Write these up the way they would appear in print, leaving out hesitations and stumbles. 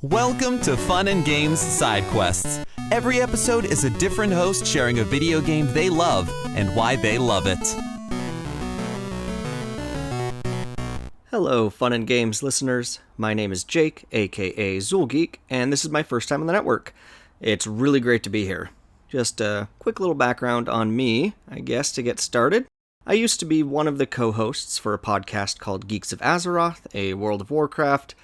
Welcome to Fun and Games Side Quests. Every episode is a different host sharing a video game they love and why they love it. Hello, Fun and Games listeners. My name is Jake, aka Zulgeek, and this is my first time on the network. It's really great to be here. Just a quick little background on me, I guess, to get started. I used to be one of the co-hosts for a podcast called Geeks of Azeroth, a World of Warcraft,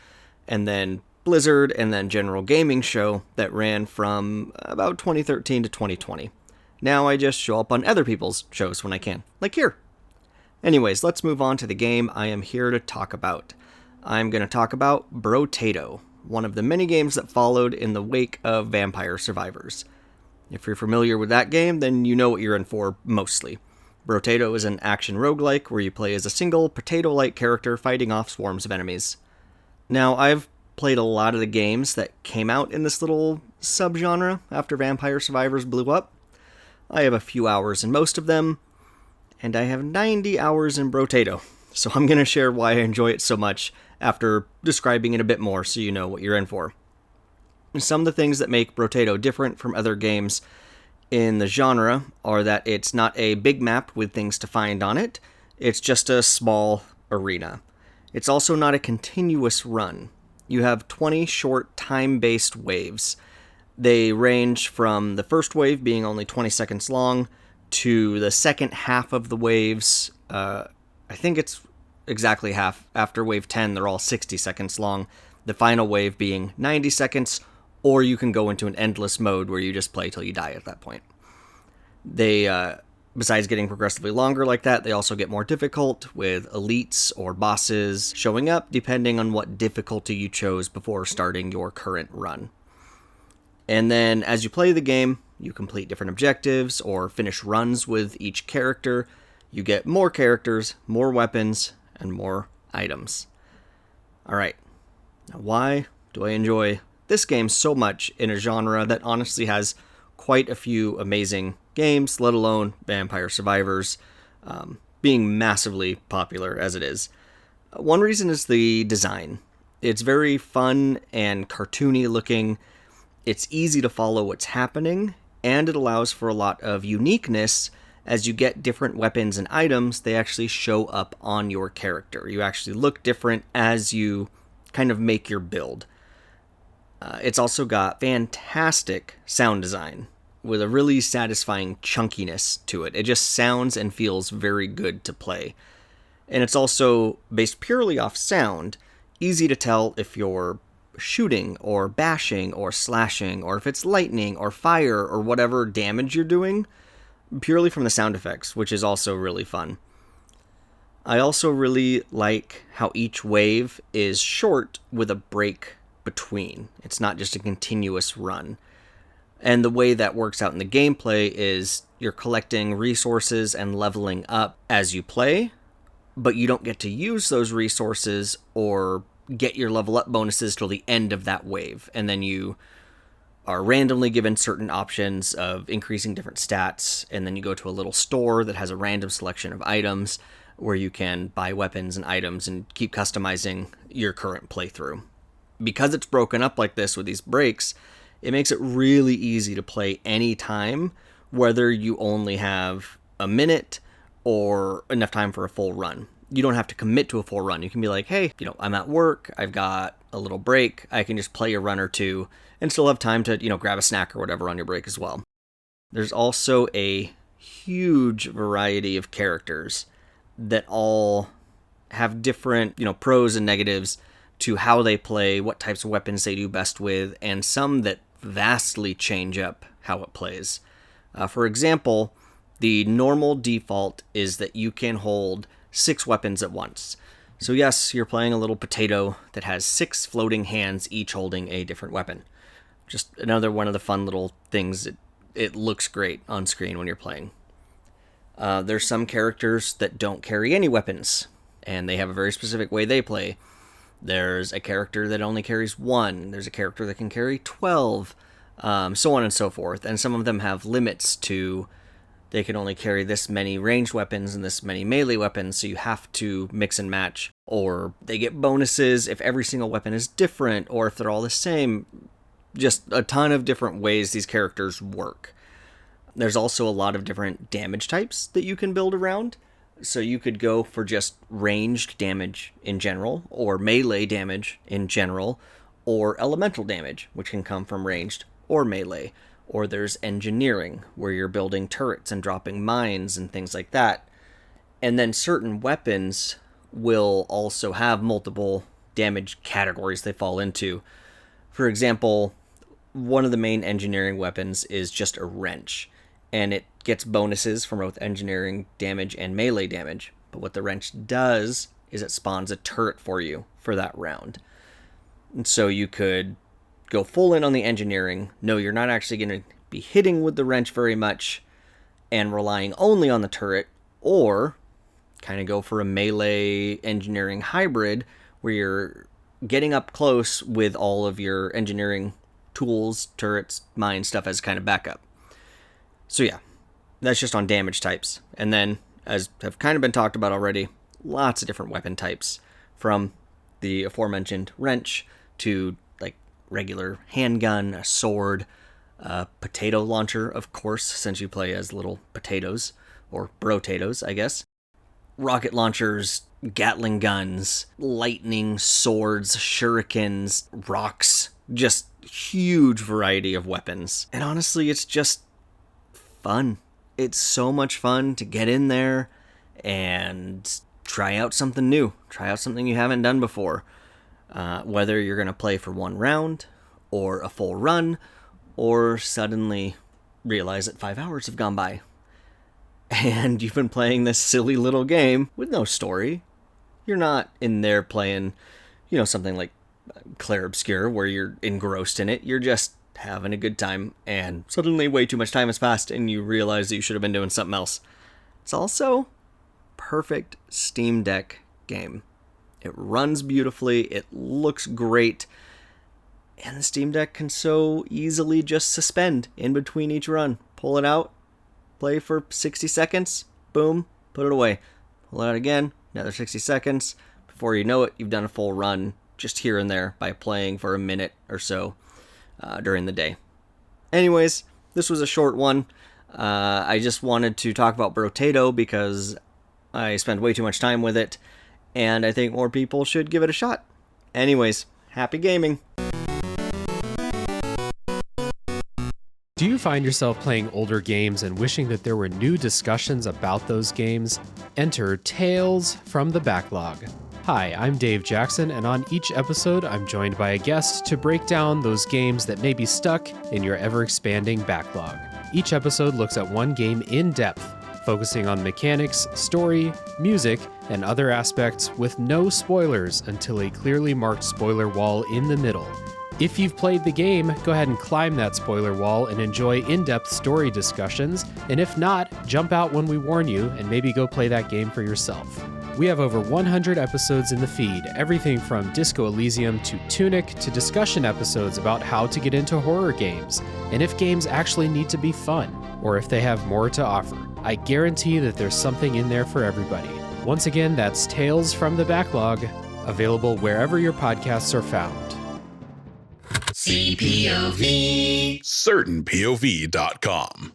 and then Blizzard, and then general gaming show that ran from about 2013 to 2020. Now I just show up on other people's shows when I can, like here. Anyways, let's move on to the game I am here to talk about. I'm going to talk about Brotato, one of the many games that followed in the wake of Vampire Survivors. If you're familiar with that game, then you know what you're in for mostly. Brotato is an action roguelike where you play as a single potato-like character fighting off swarms of enemies. Now, I've played a lot of the games that came out in this little subgenre after Vampire Survivors blew up. I have a few hours in most of them, and I have 90 hours in Brotato, so I'm going to share why I enjoy it so much after describing it a bit more so you know what you're in for. Some of the things that make Brotato different from other games in the genre are that it's not a big map with things to find on it, it's just a small arena. It's also not a continuous run. You have 20 short time-based waves. They range from the first wave being only 20 seconds long to the second half of the waves. I think it's exactly half. After wave 10, they're all 60 seconds long. The final wave being 90 seconds, or you can go into an endless mode where you just play till you die at that point. They, besides getting progressively longer like that, they also get more difficult with elites or bosses showing up depending on what difficulty you chose before starting your current run. And then as you play the game, you complete different objectives or finish runs with each character. You get more characters, more weapons, and more items. Alright, now why do I enjoy this game so much in a genre that honestly has quite a few amazing games, let alone Vampire Survivors, being massively popular as it is? One reason is the design. It's very fun and cartoony looking. It's easy to follow what's happening, and it allows for a lot of uniqueness. As you get different weapons and items, they actually show up on your character. You actually look different as you kind of make your build. It's also got fantastic sound design with a really satisfying chunkiness to it. It just sounds and feels very good to play. And it's also based purely off sound, easy to tell if you're shooting or bashing or slashing, or if it's lightning or fire or whatever damage you're doing, purely from the sound effects, which is also really fun. I also really like how each wave is short with a break between. It's not just a continuous run. And the way that works out in the gameplay is you're collecting resources and leveling up as you play, but you don't get to use those resources or get your level up bonuses till the end of that wave. And then you are randomly given certain options of increasing different stats, and then you go to a little store that has a random selection of items where you can buy weapons and items and keep customizing your current playthrough. Because it's broken up like this with these breaks, it makes it really easy to play any time, whether you only have a minute or enough time for a full run. You don't have to commit to a full run. You can be like, hey, I'm at work, I've got a little break, I can just play a run or two and still have time to, grab a snack or whatever on your break as well. There's also a huge variety of characters that all have different, pros and negatives to how they play, what types of weapons they do best with, and some that vastly change up how it plays. For example, the normal default is that you can hold 6 weapons at once. So yes, you're playing a little potato that has 6 floating hands, each holding a different weapon. Just another one of the fun little things. It looks great on screen when you're playing. There's some characters that don't carry any weapons, and they have a very specific way they play. There's a character that only carries 1. There's a character that can carry 12, so on and so forth. And some of them have limits to they can only carry this many ranged weapons and this many melee weapons, so you have to mix and match. Or they get bonuses if every single weapon is different, or if they're all the same. Just a ton of different ways these characters work. There's also a lot of different damage types that you can build around. So you could go for just ranged damage in general, or melee damage in general, or elemental damage, which can come from ranged or melee. Or there's engineering, where you're building turrets and dropping mines and things like that. And then certain weapons will also have multiple damage categories they fall into. For example, one of the main engineering weapons is just a wrench, and it gets bonuses from both engineering damage and melee damage. But what the wrench does is it spawns a turret for you for that round. And so you could go full in on the engineering. No, you're not actually going to be hitting with the wrench very much and relying only on the turret, or kind of go for a melee engineering hybrid where you're getting up close with all of your engineering tools, turrets, mines, stuff as kind of backup. So yeah, that's just on damage types. And then, as have kind of been talked about already, lots of different weapon types, from the aforementioned wrench to like regular handgun, a sword, a potato launcher, of course, since you play as little potatoes, or brotatoes, I guess. Rocket launchers, Gatling guns, lightning, swords, shurikens, rocks, just huge variety of weapons. And honestly, it's just fun. It's so much fun to get in there and try out something new. Try out something you haven't done before. Whether you're going to play for one round, or a full run, or suddenly realize that 5 hours have gone by. And you've been playing this silly little game with no story. You're not in there playing, something like Clair Obscur where you're engrossed in it. You're just having a good time, and suddenly way too much time has passed and you realize that you should have been doing something else. It's also perfect Steam Deck game. It runs beautifully, it looks great, and the Steam Deck can so easily just suspend in between each run. Pull it out, play for 60 seconds, boom, put it away. Pull it out again, another 60 seconds. Before you know it, you've done a full run just here and there by playing for a minute or so during the day. Anyways, this was a short one. I just wanted to talk about Brotato because I spend way too much time with it, and I think more people should give it a shot. Anyways, happy gaming! Do you find yourself playing older games and wishing that there were new discussions about those games? Enter Tales from the Backlog. Hi, I'm Dave Jackson, and on each episode, I'm joined by a guest to break down those games that may be stuck in your ever-expanding backlog. Each episode looks at one game in depth, focusing on mechanics, story, music, and other aspects with no spoilers until a clearly marked spoiler wall in the middle. If you've played the game, go ahead and climb that spoiler wall and enjoy in-depth story discussions, and if not, jump out when we warn you and maybe go play that game for yourself. We have over 100 episodes in the feed, everything from Disco Elysium to Tunic to discussion episodes about how to get into horror games, and if games actually need to be fun, or if they have more to offer. I guarantee that there's something in there for everybody. Once again, that's Tales from the Backlog, available wherever your podcasts are found. CPOV. CertainPOV.com.